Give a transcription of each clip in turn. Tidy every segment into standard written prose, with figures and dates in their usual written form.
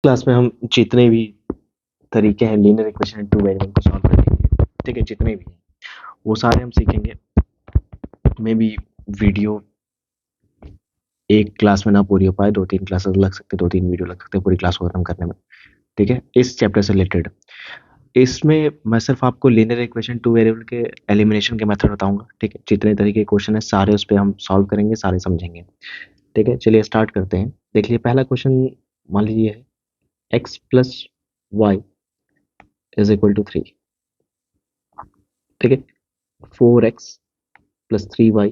Class में हम जितने भी तरीके हैं लीनियर इक्वेशन टू वेरिएबल को सॉल्व करने के, ठीक है, जितने भी हैं वो सारे हम सीखेंगे। मे बी वीडियो एक क्लास में ना पूरी हो पाए, 2-3 क्लासेस लग सकते, 2-3 वीडियो लग सकते हैं पूरी क्लास को खत्म करने में, ठीक है, इस चैप्टर से रिलेटेड। इसमें मैं सिर्फ आपको लीनियर इक्वेशन टू वेरिएबल के एलिमिनेशन के मेथड बताऊंगा, ठीक है। जितने तरीके के क्वेश्चन है सारे उस पर हम सॉल्व करेंगे, सारे समझेंगे, ठीक है। चलिए स्टार्ट करते हैं। देख लीजिए पहला क्वेश्चन मान लीजिए है x plus y is equal to 3, ठीक है। 4x plus 3y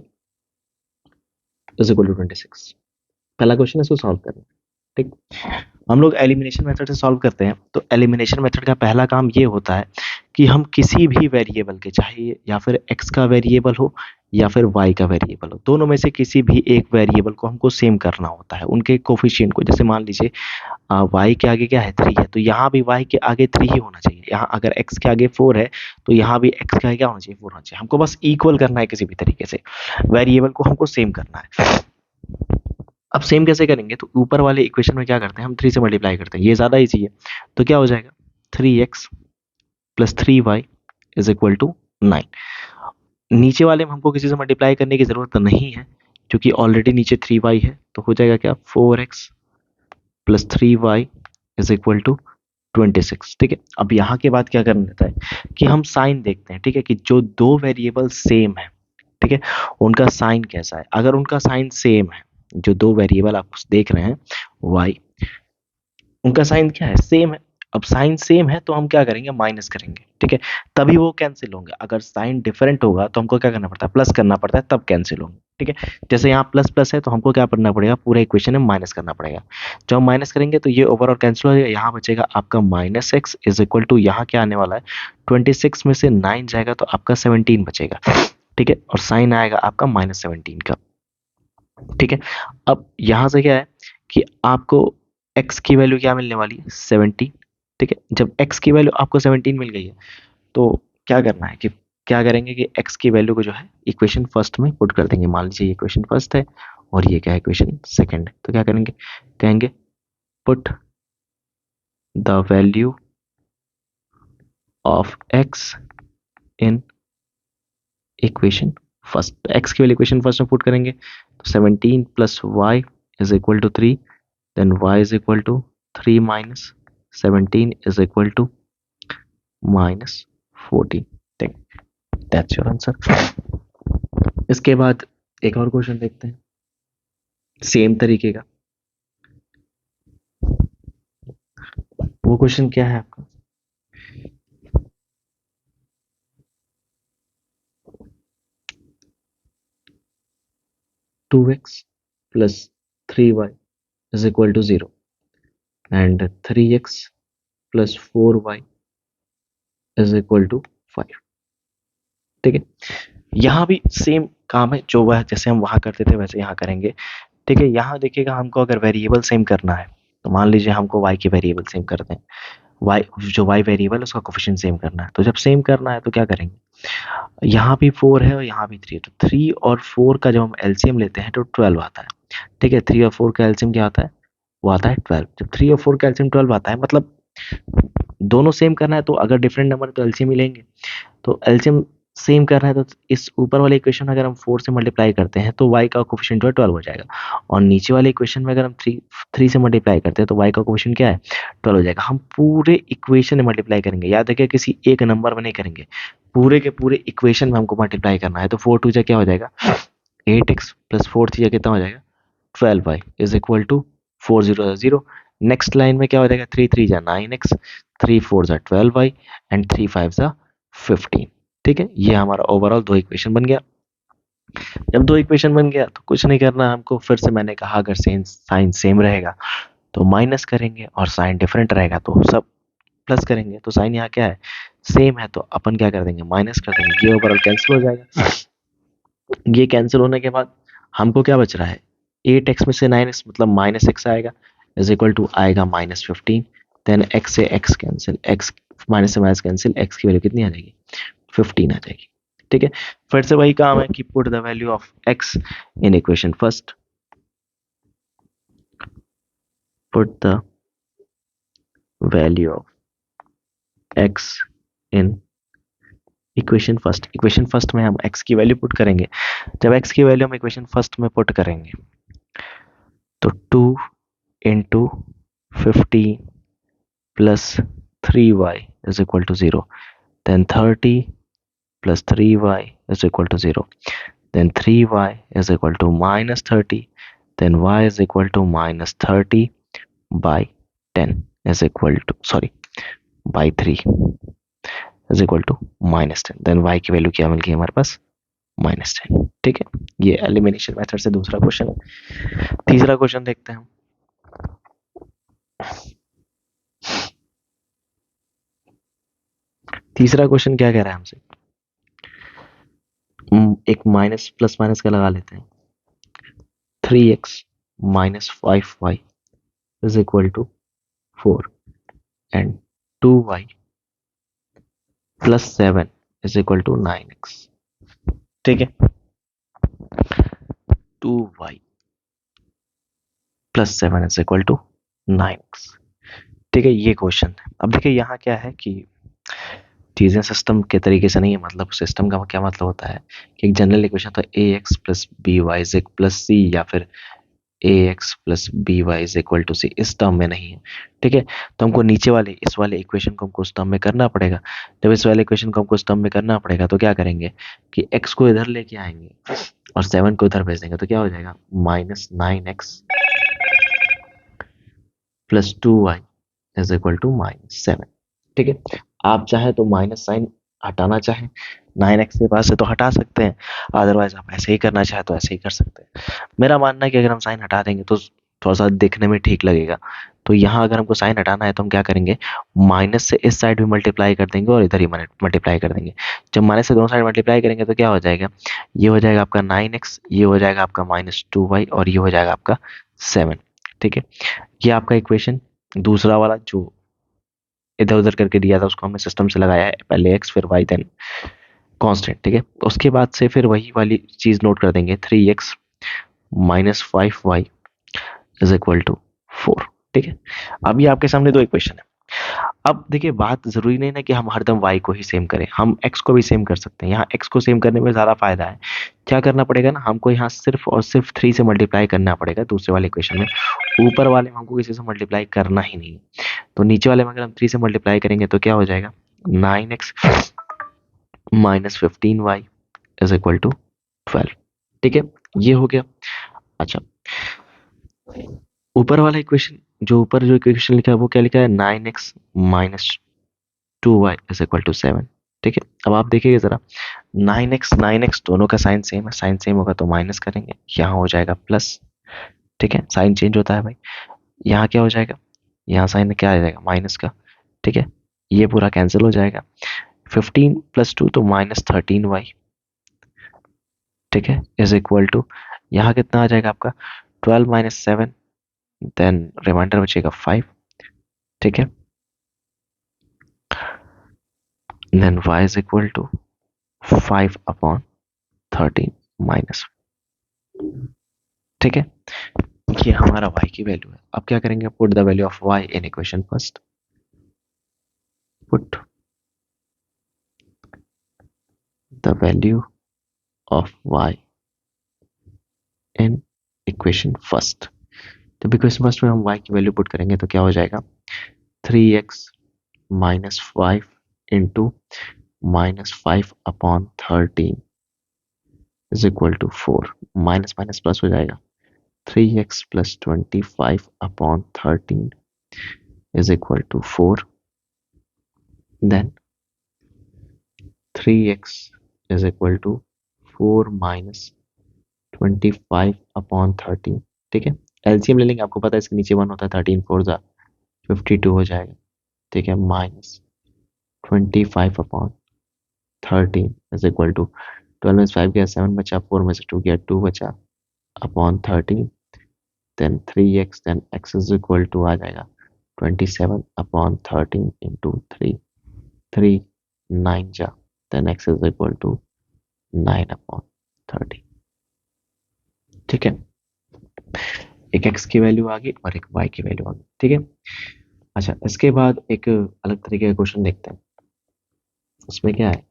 is equal to 26। पहला क्वेश्चन है, इसको सॉल्व करना है, ठीक। हम लोग एलिमिनेशन मेथड से सॉल्व करते हैं। तो एलिमिनेशन मेथड का पहला काम ये होता है कि हम किसी भी वेरिएबल के, चाहे या फिर x का वेरिएबल हो या फिर y का वेरिएबल हो, दोनों में से किसी भी एक वेरिएबल को हमको सेम करना होता है, उनके कोफिशिएंट को। जैसे मान लीजिए y के आगे क्या है, 3 है, तो यहाँ भी y के आगे 3 ही होना चाहिए। यहाँ अगर x के आगे 4 है तो यहाँ भी x के आगे क्या होना चाहिए, 4 होना चाहिए। हमको बस इक्वल करना है, किसी भी तरीके से वेरिएबल को हमको सेम करना है। अब सेम कैसे करेंगे, तो ऊपर वाले इक्वेशन में क्या करते हैं, हम 3 से मल्टीप्लाई करते हैं, ये ज़्यादा ईजी है। तो क्या हो जाएगा, 3x plus 3y is equal to 9। नीचे वाले में हमको किसी से मल्टीप्लाई करने की ज़रूरत नहीं है, क्योंकि ऑलरेडी नीचे 3y है। तो हो जाएगा क्या, 4x plus 3y is equal to 26, ठीक है। अब यहाँ के बाद क्या करना रहता है कि हम साइन देखते हैं, ठीक है, कि जो दो वेरिएबल सेम है, ठीक है, उनका साइन कैसा है। अगर उनका साइन सेम है, जो दो वेरिएबल आप देख रहे हैं y, उनका साइन क्या है, सेम है। अब साइन सेम है तो हम क्या करेंगे, माइनस करेंगे, ठीक है, तभी वो कैंसिल होंगे। अगर साइन डिफरेंट होगा तो हमको क्या करना पड़ता है, प्लस करना पड़ता है, तब कैंसिल होंगे, ठीक है। जैसे यहाँ प्लस प्लस है तो हमको क्या करना पड़ेगा, पूरा इक्वेशन में माइनस करना पड़ेगा। जब हम माइनस करेंगे तो ये ओवरऑल कैंसिल हो जाएगा, यहाँ बचेगा आपका minus x is equal to, यहाँ क्या आने वाला है, 26 में से 9 जाएगा तो आपका 17 बचेगा, ठीक है, और साइन आएगा आपका -17 का, ठीक है। अब यहाँ से क्या है कि आपको x की वैल्यू क्या मिलने वाली है, 17, ठीक है। जब x की वैल्यू आपको 17 मिल गई है तो क्या करना है कि क्या करेंगे कि x की वैल्यू को जो है इक्वेशन फर्स्ट में पुट कर देंगे। मान लीजिए ये इक्वेशन फर्स्ट है और ये क्या है, इक्वेशन सेकंड है। तो क्या करेंगे, कहेंगे put the value of x in equation first. x की वैल्यू इक्वेशन फर्स्ट में पुट करेंगे तो 17 plus y is equal to 3, then y is equal to 3 minus 17 is equal to -14, ठीक, that's your answer। इसके बाद एक और क्वेश्चन देखते हैं सेम तरीके का। वो क्वेश्चन क्या है आपका, two x plus 3y is equal to 0 and 3x plus 4y is equal to 5, ठीक है। यहाँ भी सेम काम है, जो वह जैसे हम वहां करते थे वैसे यहाँ करेंगे, ठीक है। यहाँ देखिएगा हमको अगर वेरिएबल सेम करना है तो मान लीजिए हमको y की वेरिएबल सेम करते हैं, y जो y वेरिएबल उसका कोफिशिएंट सेम करना है। तो जब सेम करना है तो क्या करेंगे, यहाँ भी 4 है और यहाँ भी 3 है, तो 3 और 4 का जब हम एलसीएम लेते हैं तो 12 आता है, ठीक है। 3 और 4 का एलसीएम क्या आता है, वो आता है 12। जब 3 और 4 का एलसीएम 12 आता है, मतलब दोनों सेम करना है, तो अगर डिफरेंट नंबर तो एलसीएम ही लेंगे। तो एलसीएम सेम करना है तो इस ऊपर वाले इक्वेशन में अगर हम 4 से मल्टीप्लाई करते हैं तो y का कोफिशिएंट जो है 12 हो जाएगा, और नीचे वाले इक्वेशन में अगर हम 3 से मल्टीप्लाई करते हैं तो y का कोफिशिएंट क्या है, 12 हो जाएगा। हम पूरे इक्वेशन में मल्टीप्लाई करेंगे, याद रखिए किसी एक नंबर में नहीं करेंगे, पूरे के पूरे इक्वेशन में हमको मल्टीप्लाई करना है। तो 4 2 जा क्या हो जाएगा, 8x प्लस 4 3 कितना हो जाएगा, 12y is equal to 4 0 0। Next line में क्या हो जाएगा, 3 3 जा 9x, 3 4 जा 12y एंड 3 5 जा 15, ठीक है। ये हमारा ओवरऑल दो इक्वेशन बन गया। जब दो इक्वेशन बन गया तो कुछ नहीं करना हमको, फिर से मैंने कहा अगर साइन सेम रहेगा तो माइनस करेंगे और साइन डिफरेंट रहेगा तो सब प्लस करेंगे। तो साइन यहाँ क्या है, सेम है, तो अपन क्या कर देंगे, माइनस कर देंगे। ये ओवरऑल कैंसिल हो जाएगा। ये कैंसिल होने के बाद हमको क्या बच रहा है, 8x में से 9x मतलब -x आएगा इज इक्वल टू आएगा -15। देन x से x कैंसिल, x माइनस से माइनस कैंसिल, x की वैल्यू कितनी आ जाएगी, 15 आ जाएगी, ठीक है। फिर से वही काम है कि put the value of x in equation first, put the value of x in equation first में हम x की वैल्यू पुट करेंगे। जब x की वैल्यू हम इक्वेशन फर्स्ट में पुट करेंगे तो 2 into 15 plus 3y is equal to 0, then 30 plus 3y is equal to 0, then 3y is equal to minus 30, then y is equal to minus 30 by 10 is equal to, sorry, by 3 is equal to minus 10, then y की value क्या मिल गई हमारे पास -10। ठीक है, ये elimination method से दूसरा question है। तीसरा क्वेश्चन देखते हैं हम। तीसरा क्वेश्चन क्या कह रहा है हमसे, एक माइनस प्लस माइनस का लगा लेते हैं। 3x minus 5y is equal to 4 and 2y plus 7 is equal to 9x। ठीक है, 2y plus 7 is equal to 9x। ठीक है, ये क्वेश्चन है। अब देखिए यहाँ क्या है कि चीजें सिस्टम के तरीके से नहीं है। मतलब सिस्टम का क्या मतलब होता है कि एक जनरल इक्वेशन तो A X plus B Y is plus C, या फिर A X plus B Y is equal to C, इस टर्म में नहीं है। ठीक है, तो हमको नीचे वाले इस वाले इक्वेशन को हमको उस टर्म में करना पड़ेगा। जब इस वाले इक्वेशन को हमको उस टर्म में करना पड़ेगा तो क्या करेंगे कि x को इधर लेके आएंगे और 7 को इधर भेज देंगे, तो क्या हो जाएगा -9x plus 2y is equal to -7। ठीक है, आप चाहे तो माइनस साइन हटाना चाहें 9x के पास से तो हटा सकते हैं, अदरवाइज आप ऐसे ही करना चाहे तो ऐसे ही कर सकते हैं। मेरा मानना है कि अगर हम साइन हटा देंगे तो थोड़ा सा देखने में ठीक लगेगा। तो यहाँ अगर हमको साइन हटाना है तो हम क्या करेंगे, माइनस से इस साइड भी मल्टीप्लाई कर देंगे और इधर ही मल्टीप्लाई कर देंगे। जब माइनस से दोनों साइड मल्टीप्लाई करेंगे तो क्या हो जाएगा, ये हो जाएगा आपका 9x, ये हो जाएगा आपका -2y और ये हो जाएगा आपका 7। ठीक है, ये आपका इक्वेशन दूसरा वाला जो इधर उधर करके दिया था उसको हमने सिस्टम से लगाया है, पहले एक्स फिर वाई देन कांस्टेंट। ठीक है, उसके बाद से फिर वही वाली चीज नोट कर देंगे, 3x minus 5y is equal to 4। ठीक है, अभी आपके सामने दो इक्वेशन है। अब देखिए, बात जरूरी नहीं ना कि हम हरदम y को ही सेम करें, हम x को भी सेम कर सकते हैं। यहाँ x को सेम करने में ज्यादा फायदा है। क्या करना पड़ेगा ना, हमको यहाँ सिर्फ और सिर्फ 3 से मल्टीप्लाई करना पड़ेगा दूसरे वाले इक्वेशन में। ऊपर वाले में हमको किसी से मल्टीप्लाई करना ही नहीं है। तो नीचे वाले में अगर हम 3 से मल्टीप्लाई करेंगे तो क्या हो जाएगा, 9x minus 15y is equal to 12। ठीक है, ये हो गया। अच्छा, ऊपर वाला इक्वेशन, जो ऊपर जो इक्वेशन लिखा है वो क्या लिखा है, 9x minus 2y is equal to 7। ठीक है, अब आप देखिए जरा, 9x दोनों का साइन सेम है, साइन सेम होगा तो माइनस करेंगे, यहाँ हो जाएगा प्लस। ठीक है, साइन चेंज होता है भाई। यहाँ क्या हो जाएगा, यहाँ साइन क्या आ जाएगा, माइनस का। ठीक है, ये पूरा कैंसिल हो जाएगा। 15 प्लस 2 तो -13y। ठीक है, इज इक्वल टू, यहाँ कितना आ जाएगा आपका 12 माइनस 7, देन रिमाइंडर बचेगा 5। ठीक है, then y is equal to 5 upon 13 minus. ठीक है, ये हमारा y की वैल्यू है। अब क्या करेंगे, put the value of y in equation first. Put the value of y in equation first. जब इक्वेशन फर्स्ट में हम y की वैल्यू पुट करेंगे तो क्या हो जाएगा, 3x minus 5 into -5 upon 13 is equal to 4। Minus minus plus हो जाएगा, 3x plus 25 upon 13 is equal to 4। Then 3x is equal to 4 minus 25 upon 13। ठीक है, एलसीएम ले लेंगे, आपको पता है इसके नीचे 1 होता है, 13 4 जा 52 हो जाएगा। ठीक है, minus 25 upon 13 is equal to 12 में से 5 गया 7 बचा, 4 में से 2 गया 2 बचा upon 13, then 3x, then x is equal to आ जाएगा 27 अपॉन 13 इंटू 3, 3 9 जा, then x is equal to 9 upon 30। ठीक है, एक x की वैल्यू आ गई और एक y की वैल्यू आ गई। ठीक है, अच्छा, इसके बाद एक अलग तरीके का क्वेश्चन देखते हैं। उसमें क्या है,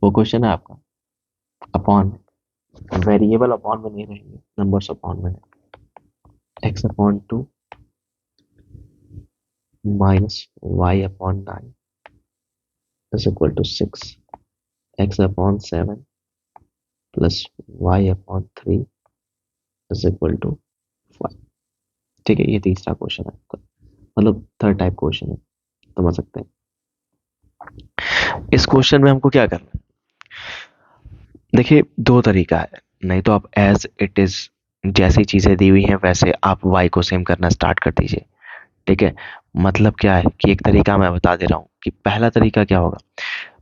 वो क्वेश्चन है आपका अपॉन, वेरिएबल अपॉन में नहीं रहेंगे, नंबर्स अपॉन में है। X upon 2 minus y upon 9 is equal to 6, x upon 7 plus y upon 3 is equal to 5। ठीक है, ये तीसरा क्वेश्चन है आपका, मतलब थर्ड टाइप क्वेश्चन है, समझ सकते हैं। इस क्वेश्चन में हमको क्या करना है, देखिए दो तरीका है। नहीं तो आप एज इट इज जैसी चीजें दी हुई हैं वैसे आप वाई को सेम करना स्टार्ट कर दीजिए। ठीक है, मतलब क्या है कि एक तरीका मैं बता दे रहा हूँ कि पहला तरीका क्या होगा।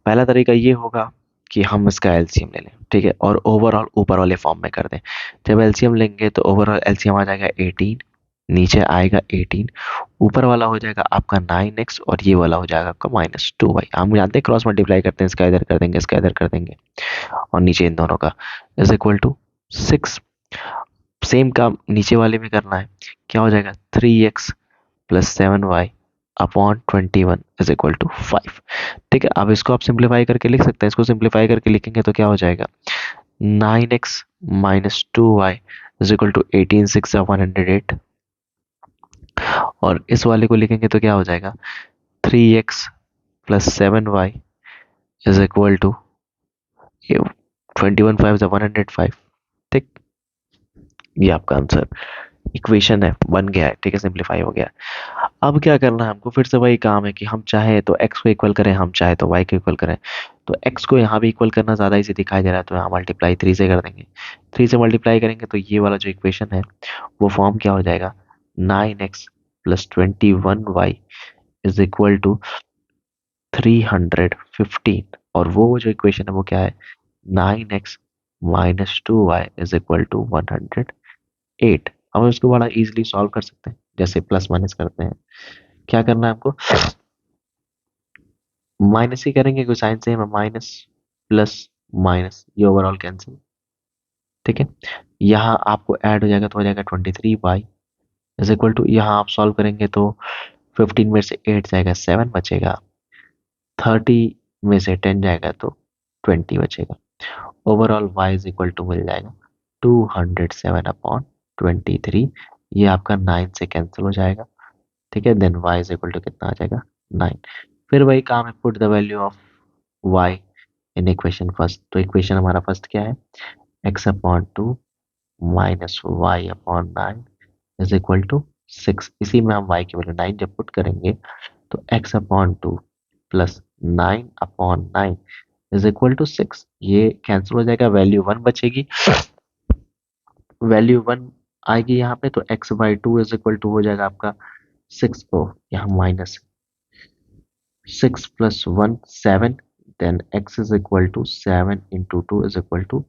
पहला तरीका ये होगा कि हम इसका एलसीएम ले लें, ठीक है, और ओवरऑल ऊपर वाले फॉर्म में कर दें। जब एलसीएम लेंगे तो ओवरऑल एलसीएम आ जाएगा 18, नीचे आएगा 18, ऊपर वाला हो जाएगा आपका 9x और ये वाला हो जाएगा आपका -2y। हम जानते हैं क्रॉस मल्टीप्लाई करते हैं, इसका इधर कर देंगे, इसका इधर कर देंगे, और नीचे इन दोनों का इज इक्वल टू 6। सेम काम नीचे वाले में करना है, क्या हो जाएगा 3x plus 7y upon 21 is equal to 5। ठीक है, अब इसको आप सिंप्लीफाई करके लिख सकते हैं। इसको सिंप्लीफाई करके लिखेंगे तो क्या हो जाएगा 9x minus 2y is equal to 18 6 108। और इस वाले को लिखेंगे तो क्या हो जाएगा 3x plus 7y is equal to 21 5 105। ठीक, ये आपका आंसर इक्वेशन है, बन गया है। ठीक है, सिंप्लीफाई हो गया। अब क्या करना है हमको, फिर से वही काम है कि हम चाहे तो x को इक्वल करें, हम चाहे तो y को इक्वल करें। तो x को यहाँ भी इक्वल करना ज़्यादा इजी दिखाई दे रहा है, तो यहाँ मल्टीप्लाई 3 से कर देंगे। 3 से मल्टीप्लाई करेंगे तो ये वाला जो इक्वेशन है वो फॉर्म क्या हो जाएगा 9x plus 21y is equal to 315। और वो जो इक्वेशन है वो क्या है 9x minus 2y is equal to 108। हम इसको बड़ा इजीली सॉल्व कर सकते हैं, जैसे प्लस माइनस करते हैं। क्या करना है आपको, माइनस ही करेंगे, कोई साइन सेम है, माइनस प्लस माइनस ये ओवरऑल कैंसिल। ठीक है, यहाँ आपको ऐड हो जाएगा तो हो जाएगा 23y इज इक्वल टू, यहाँ आप सॉल्व करेंगे तो 15 में से 8 जाएगा 7 बचेगा, 30 में से 10 जाएगा तो 20 बचेगा। Overall y is equal to मिल जाएगा 207 अपॉन 23। ये आपका 9 से कैंसिल हो जाएगा। ठीक है, then y is equal to कितना आ जाएगा 9। फिर वही काम है, put the value of y in equation first. तो इक्वेशन हमारा फर्स्ट क्या है x upon 2 minus y upon 9 is equal to 6। इसी में हम y की वैल्यू 9 जब पुट करेंगे तो x upon 2 plus 9 upon 9 is equal to 6। ये कैंसिल हो जाएगा, वैल्यू 1 बचेगी। वैल्यू 1 आएगी यहाँ पे तो x by 2 is equal to हो जाएगा आपका 6 को यहाँ minus 6 plus 1 7, then x is equal to 7 into 2 is equal to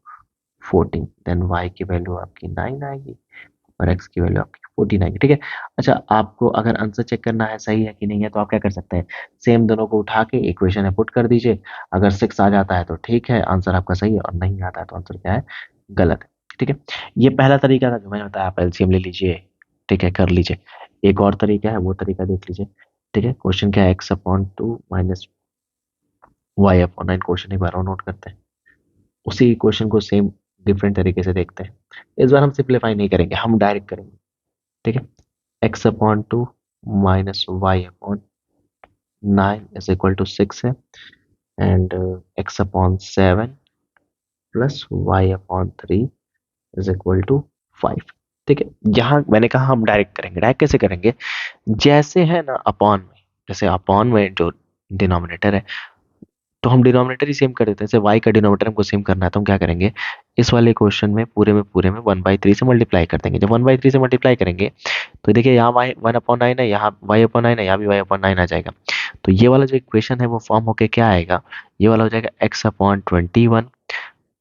14। Then y की वैल्यू आपकी 9 आएगी और x की वैल्यू आपकी 14 आएगी। ठीक है, अच्छा आपको अगर आंसर चेक करना है सही है कि नहीं है तो आप क्या कर सकते हैं, सेम दोनों को उठा के इक्वेशन में पुट कर दीजिए। अगर 6 आ जाता है तो ठीक है, आंसर आपका सही है, और नहीं आता है तो आंसर क्या है गलत है। ठीक है, ये पहला तरीका था जो मैंने बताया, आप एलसीएम ले लीजिए। ठीक है, कर लीजिए। एक और तरीका है, वो तरीका देख लीजिए। ठीक है, क्वेश्चन क्या है x upon 2 minus y upon 9। Question एक बार और नोट करते हैं, उसी क्वेश्चन को सेम डिफरेंट तरीके से देखते हैं। इस बार हम सिंप्लीफाई नहीं करेंगे, हम डायरेक्ट करेंगे। ठीक है, x upon 2 minus y upon 9 is equal to 6 है, and x upon 7 plus y upon 3 is equal to 5। ठीक है, यहाँ मैंने कहा हम डायरेक्ट करेंगे। डायरेक्ट कैसे करेंगे, जैसे है ना अपॉन में, जैसे अपॉन में जो डिनोमिनेटर है तो हम डिनोमिनेटर ही सेम कर देते हैं। जैसे y का डिनोमिनेटर हमको सेम करना है तो हम क्या करेंगे, इस वाले क्वेश्चन में पूरे में 1/3 से मल्टीप्लाई कर देंगे। जब 1/3 से मल्टीप्लाई करेंगे तो देखिए यहाँ y 1/9 है, यहाँ y/9 है, यहाँ भी y/9 आ जाएगा। तो ये वाला जो इक्वेशन है वो फॉर्म होके क्या आएगा, ये वाला हो जाएगा x/21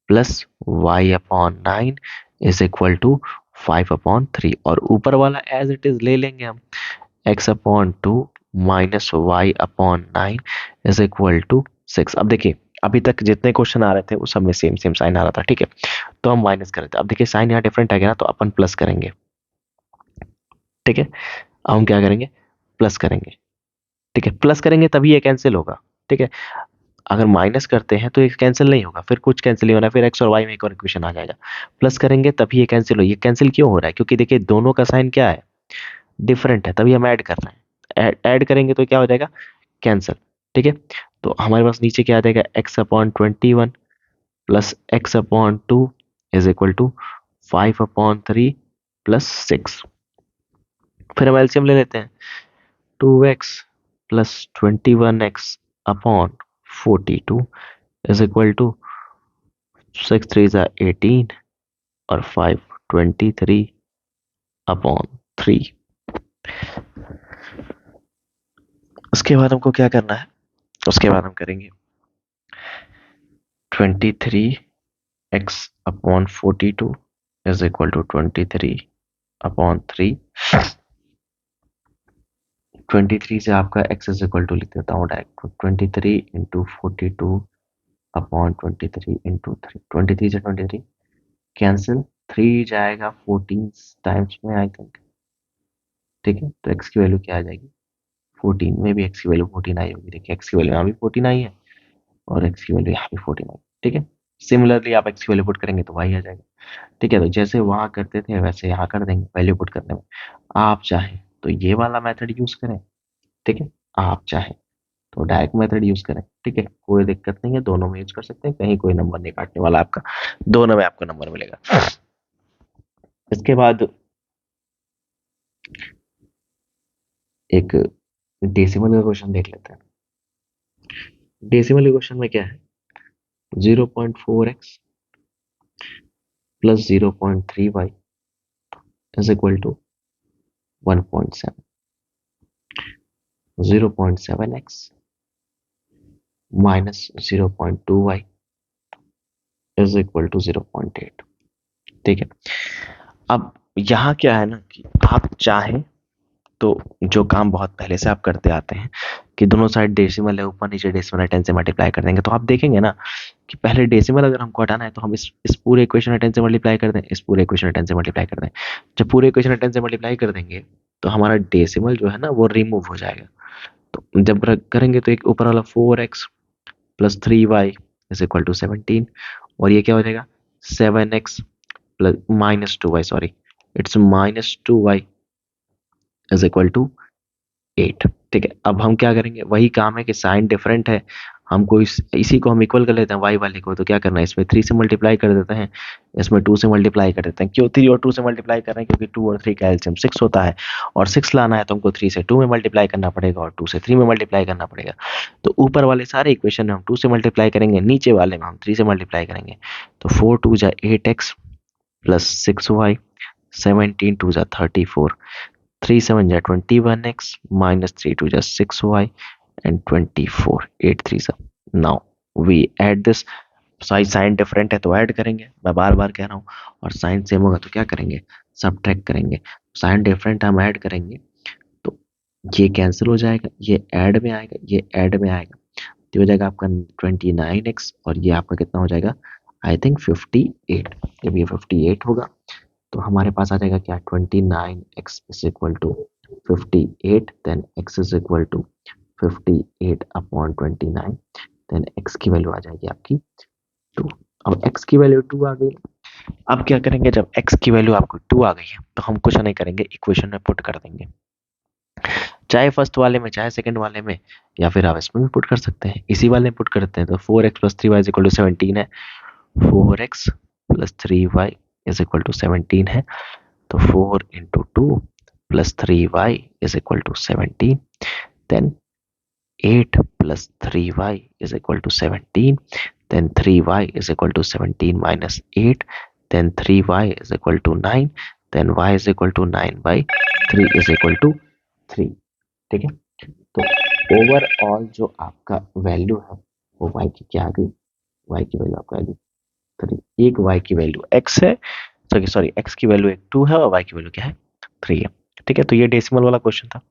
plus y/9 is equal to 5/3। और ऊपर वाला एज इट इज ले लेंगे हम, x/2 minus y/9 is equal to 6। अब देखिए, अभी तक जितने क्वेश्चन आ रहे थे वो सब में सेम सेम साइन आ रहा था, ठीक है। तो हम माइनस कर रहे थे, अब देखिए साइन यहाँ डिफरेंट आ गया ना, तो अपन प्लस करेंगे, ठीक है। अब हम क्या करेंगे, प्लस करेंगे, ठीक है। प्लस करेंगे तभी ये कैंसिल होगा, ठीक है। अगर माइनस करते हैं तो ये कैंसिल नहीं होगा, फिर कुछ कैंसिल नहीं होना, फिर एक्स और वाई में एक और इक्वेशन आ जाएगा। प्लस करेंगे तभी ये कैंसिल हो, ये कैंसिल क्यों हो रहा है, क्योंकि देखिए दोनों का साइन क्या है, डिफरेंट है, तभी हम ऐड कर रहे हैं। ऐड करेंगे तो क्या हो जाएगा, कैंसिल, ठीक है। तो हमारे पास नीचे क्या आ जाएगा, x/21 plus x/2 is equal to 5/3 plus 6। फिर हम एलसीएम ले लेते हैं, 2x plus 21x/42 is equal to 6 3 18 और 523/3। उसके बाद हमको क्या करना है, उसके बाद हम करेंगे 23x/42 इज इक्वल टू 23/3। 23 से आपका x इज इक्वल टू लिख देता हूँ डायरेक्ट, 23 इंटू 42/23 इंटू 3, 23 से 23 कैंसिल, 3 जाएगा 14 टाइम्स में आई थिंक, ठीक है। तो x की वैल्यू क्या आ जाएगी, 14 में भी x की वैल्यू 14 आई होगी, देखिए x की वैल्यू यहाँ भी 14 आई है और x की वैल्यू यहाँ भी 14 आई, ठीक है। सिमिलरली आप x की वैल्यू पुट करेंगे तो y आ जाएगा, ठीक है। तो जैसे वहां करते थे वैसे यहाँ कर देंगे वैल्यू पुट करने में। आप चाहें तो ये वाला मेथड यूज करें, ठीक है। आप चाहें तो डायरेक्ट मेथड यूज करें, ठीक है, कोई दिक्कत नहीं है, दोनों में यूज कर सकते हैं, कहीं कोई नंबर नहीं काटने वाला आपका, दोनों में आपको नंबर मिलेगा। इसके बाद एक डेसिमल का क्वेश्चन देख लेते हैं। डेसिमल के क्वेश्चन में क्या है, 0.4x plus 0.3y is equal to 1.7, 0.7x minus 0.2y is equal to 0.8, ठीक है। अब यहाँ क्या है ना कि आप चाहें तो जो काम बहुत पहले से आप करते आते हैं कि दोनों साइड डेसिमल है, ऊपर नीचे डेसिमल है, 10 से मल्टीप्लाई कर देंगे, तो आप देखेंगे ना कि पहले डेसिमल अगर हमको हटाना है तो हम इस पूरे इक्वेशन में 10 से मल्टीप्लाई कर दें, इस पूरे इक्वेशन में 10 से मल्टीप्लाई कर दें। जब पूरे इक्वेशन में 10 से मल्टीप्लाई कर देंगे तो हमारा डेसिमल जो है ना वो रिमूव हो जाएगा। तो जब करेंगे तो एक ऊपर वाला 4x plus 3y is equal to 17, और ये क्या हो जाएगा 7x plus minus 2y, sorry it's minus 2y is equal to 8, ठीक है। अब हम क्या करेंगे, वही काम है कि साइन डिफरेंट है, हमको इसी को हम इक्वल कर लेते हैं y वाले को, तो क्या करना है, इसमें 3 से मल्टीप्लाई कर देते हैं, इसमें 2 से मल्टीप्लाई कर देते हैं। क्यों 3 और 2 से मल्टीप्लाई कर रहे हैं, क्योंकि 2 और 3 का एलसीएम 6 होता है, और 6 लाना है तो हमको 3 से 2 में मल्टीप्लाई करना पड़ेगा और 2 से 3 में मल्टीप्लाई करना पड़ेगा। तो ऊपर वाले सारे इक्वेशन में हम 2 से मल्टीप्लाई करेंगे, नीचे वाले में हम 3 से मल्टीप्लाई करेंगे। तो 4 2 8x plus 6y, 17 2 34, 3 7 21x minus 3 2 6y and 24, 8 3 now we add this। Sign different है तो ऐड करेंगे, मैं बार बार कह रहा हूँ, और साइन सेम होगा तो क्या करेंगे, सब्ट्रैक्ट करेंगे। साइन डिफरेंट हम ऐड करेंगे तो ये कैंसिल हो जाएगा, ये ऐड में आएगा, ये ऐड में आएगा, तो हो जाएगा आपका 29x और ये आपका कितना हो जाएगा, आई थिंक 58। जब ये 58 होगा तो हमारे पास आ जाएगा क्या, 29x is equal to 58, then x is equal to 58/29, then x की वैल्यू आ जाएगी आपकी 2। अब x की वैल्यू 2 आ गई, अब क्या करेंगे, जब x की वैल्यू आपको 2 आ गई है तो हम कुछ नहीं करेंगे, इक्वेशन में पुट कर देंगे, चाहे फर्स्ट वाले में चाहे सेकंड वाले में, या फिर आप इसमें भी पुट कर सकते हैं, इसी वाले में पुट करते हैं। तो 4x plus 3y is equal to 17 है, 4x plus 3y is equal to 17 है, तो 4 into 2 plus 3y is equal to 17, then 8 plus 3y is equal to 17, then 3y is equal to 17 minus 8, then 3y is equal to 9, then y is equal to 9 by 3 is equal to 3, ठीक है। तो overall जो आपका value है वो y की क्या आ गई, y की वैल्यू आपका आ गई 3, एक y की वैल्यू x है, सॉरी x की वैल्यू एक 2 है और y की वैल्यू क्या है 3 है, ठीक है। तो ये डेसिमल वाला क्वेश्चन था।